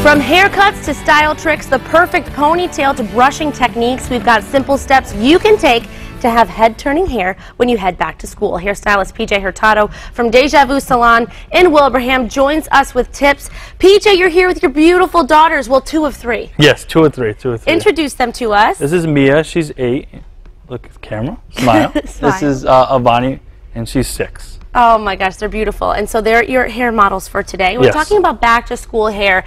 From haircuts to style tricks, the perfect ponytail to brushing techniques, we've got simple steps you can take to have head-turning hair when you head back to school. Hairstylist PJ Hurtado from Deja Vu Salon in Wilbraham joins us with tips. PJ, you're here with your beautiful daughters. Well, 2 of 3. Yes, 2 of 3. Introduce them to us. This is Mia. She's 8. Look at the camera. Smile. Smile. This is Avani, and she's 6. Oh my gosh, they're beautiful. And so they're your hair models for today. We're Yes. talking about back to school hair.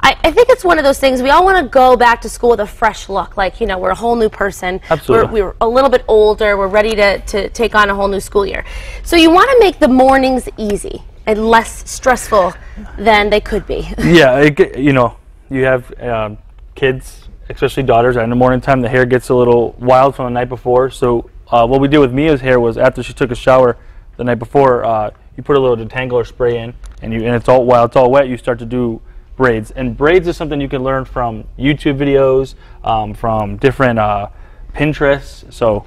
I think it's one of those things, we all want to go back to school with a fresh look, like, you know, we're a whole new person. Absolutely. We're a little bit older, we're ready to take on a whole new school year. So you want to make the mornings easy and less stressful than they could be. Yeah, you know, you have kids, especially daughters, in the morning time the hair gets a little wild from the night before. So what we did with Mia's hair was after she took a shower the night before, you put a little detangler spray in, and it's all while it's all wet, you start to do braids. And braids is something you can learn from YouTube videos, from different Pinterest. So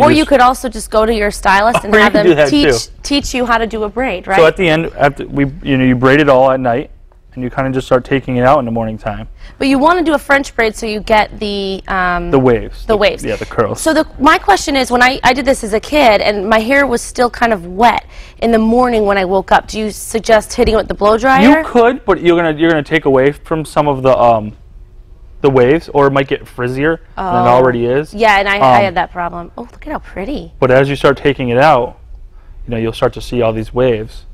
you could also just go to your stylist and have them teach you how to do a braid, right? So at the end, after you braid it all at night, and you kind of just start taking it out in the morning time. But you want to do a French braid so you get the waves. The waves. Yeah, the curls. So my question is, when I did this as a kid and my hair was still kind of wet in the morning when I woke up, do you suggest hitting it with the blow dryer? You could, but you're gonna take away from some of the waves, or it might get frizzier than it already is. Yeah, and I had that problem. Oh, look at how pretty. But as you start taking it out, you'll start to see all these waves.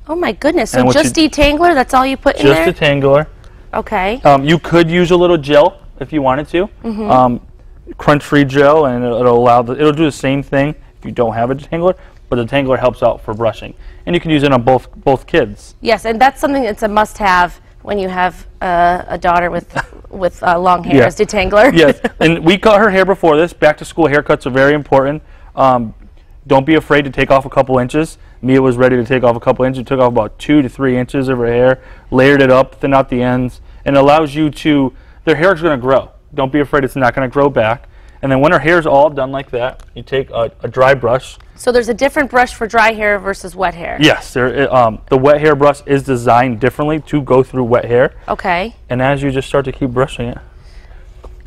Oh my goodness! So just detangler? That's all you put in there? Just detangler. Okay. You could use a little gel if you wanted to. Mm-hmm. Crunch-free gel, and it'll do the same thing if you don't have a detangler. But the detangler helps out for brushing, and you can use it on both kids. Yes, and that's something that's a must-have when you have a daughter with long hair. Is detangler. Yes, and we cut her hair before this. Back-to-school haircuts are very important. Don't be afraid to take off a couple inches. Mia was ready to take off a couple inches. Took off about 2 to 3 inches of her hair, layered it up, thinned out the ends, and it allows you to. Their hair is going to grow. Don't be afraid; it's not going to grow back. And then when her hair is all done like that, you take a dry brush. So there's a different brush for dry hair versus wet hair. Yes, the wet hair brush is designed differently to go through wet hair. Okay. And as you just start to keep brushing it.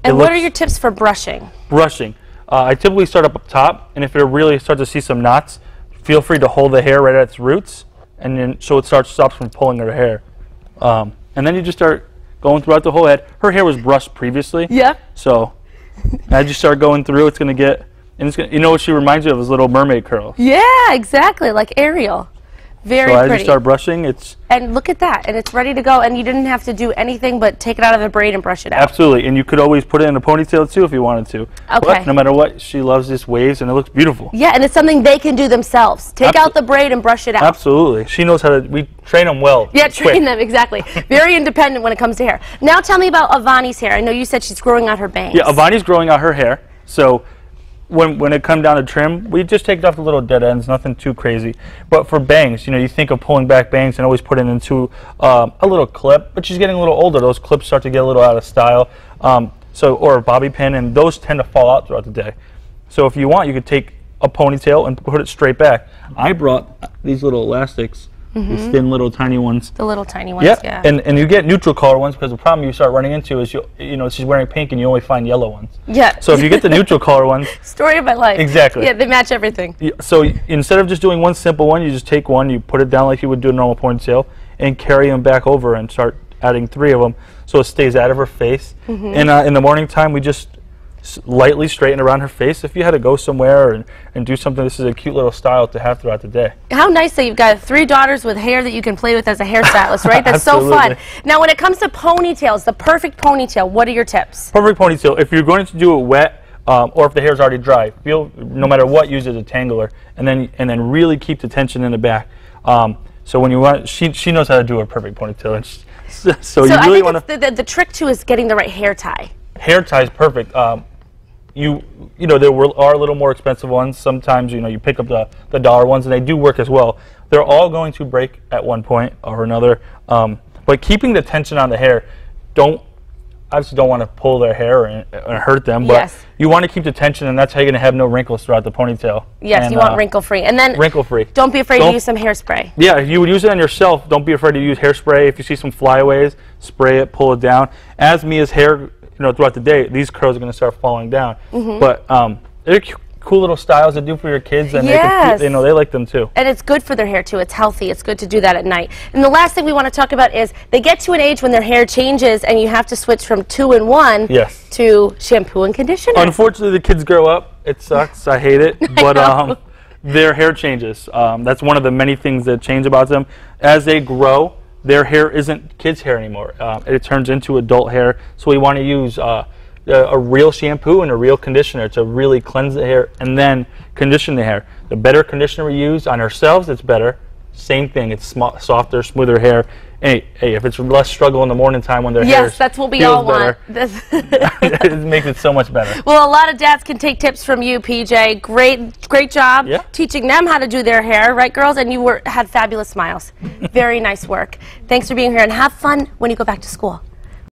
And what are your tips for brushing? Brushing. I typically start up top, and if you really start to see some knots, feel free to hold the hair right at its roots, and then so it stops from pulling her hair. And then you just start going throughout the whole head. Her hair was brushed previously. Yeah. So as you start going through, it's going to get, and it's going, you know what she reminds you of is Little Mermaid curls. Yeah, exactly, like Ariel. Very pretty. So as you start brushing, it's... And look at that, and it's ready to go, and you didn't have to do anything but take it out of the braid and brush it out. Absolutely, and you could always put it in a ponytail too if you wanted to. Okay. But no matter what, she loves these waves, and it looks beautiful. Yeah, and it's something they can do themselves. Take out the braid and brush it out. Absolutely. She knows how to, we train them well. Yeah, train them, exactly. Very independent when it comes to hair. Now tell me about Avani's hair. I know you said she's growing out her bangs. Yeah, Avani's growing out her hair, so when it comes down to trim, we just take it off the little dead ends, nothing too crazy. But for bangs, you think of pulling back bangs and always put it into a little clip, but she's getting a little older. Those clips start to get a little out of style, or a bobby pin, and those tend to fall out throughout the day. So if you want, you could take a ponytail and put it straight back. I brought these little elastics, these thin little tiny ones. The little tiny ones, yeah. And you get neutral color ones, because the problem you start running into is she's wearing pink and you only find yellow ones. Yeah. So if you get the neutral color ones. Story of my life. Exactly. Yeah, they match everything. So instead of just doing one simple one, you just take one, you put it down like you would do a normal ponytail, and carry them back over and start adding 3 of them so it stays out of her face. And in the morning time, we just lightly straighten around her face. If you had to go somewhere and do something, this is a cute little style to have throughout the day. How nice that you've got 3 daughters with hair that you can play with as a hairstylist, right? That's so fun. Now when it comes to ponytails, the perfect ponytail, what are your tips? Perfect ponytail, if you're going to do it wet, or if the hair's already dry, no matter what, use a detangler, and then really keep the tension in the back. So when you want, she knows how to do a perfect ponytail. So you really want to. The trick too is getting the right hair tie. Hair tie is perfect. There are a little more expensive ones. Sometimes you pick up the dollar ones, and they do work as well. They're all going to break at one point or another. But keeping the tension on the hair, don't obviously don't want to pull their hair and hurt them, but Yes. you want to keep the tension, and that's how you're going to have no wrinkles throughout the ponytail. Yes, and, you want wrinkle-free. And then wrinkle-free. don't be afraid to use some hairspray. Yeah, if you would use it on yourself, don't be afraid to use hairspray. If you see some flyaways, spray it, pull it down. As Mia's hair, throughout the day, these curls are going to start falling down. But they're cool little styles to do for your kids, and Yes. they like them too. And it's good for their hair too. It's healthy. It's good to do that at night. And the last thing we want to talk about is they get to an age when their hair changes and you have to switch from 2-in-1 Yes. to shampoo and conditioner. Unfortunately, the kids grow up. It sucks. I hate it. But their hair changes. That's one of the many things that change about them. As they grow, their hair isn't kids' hair anymore. It turns into adult hair. So we want to use a real shampoo and a real conditioner to really cleanse the hair and then condition the hair. The better conditioner we use on ourselves, it's better. Same thing, it's softer, smoother hair. Hey, if it's less struggle in the morning time when their hair Yes, that's what we all want. it makes it so much better. Well, a lot of dads can take tips from you, PJ. Great job teaching them how to do their hair, right, girls? And you had fabulous smiles. Very nice work. Thanks for being here, and have fun when you go back to school.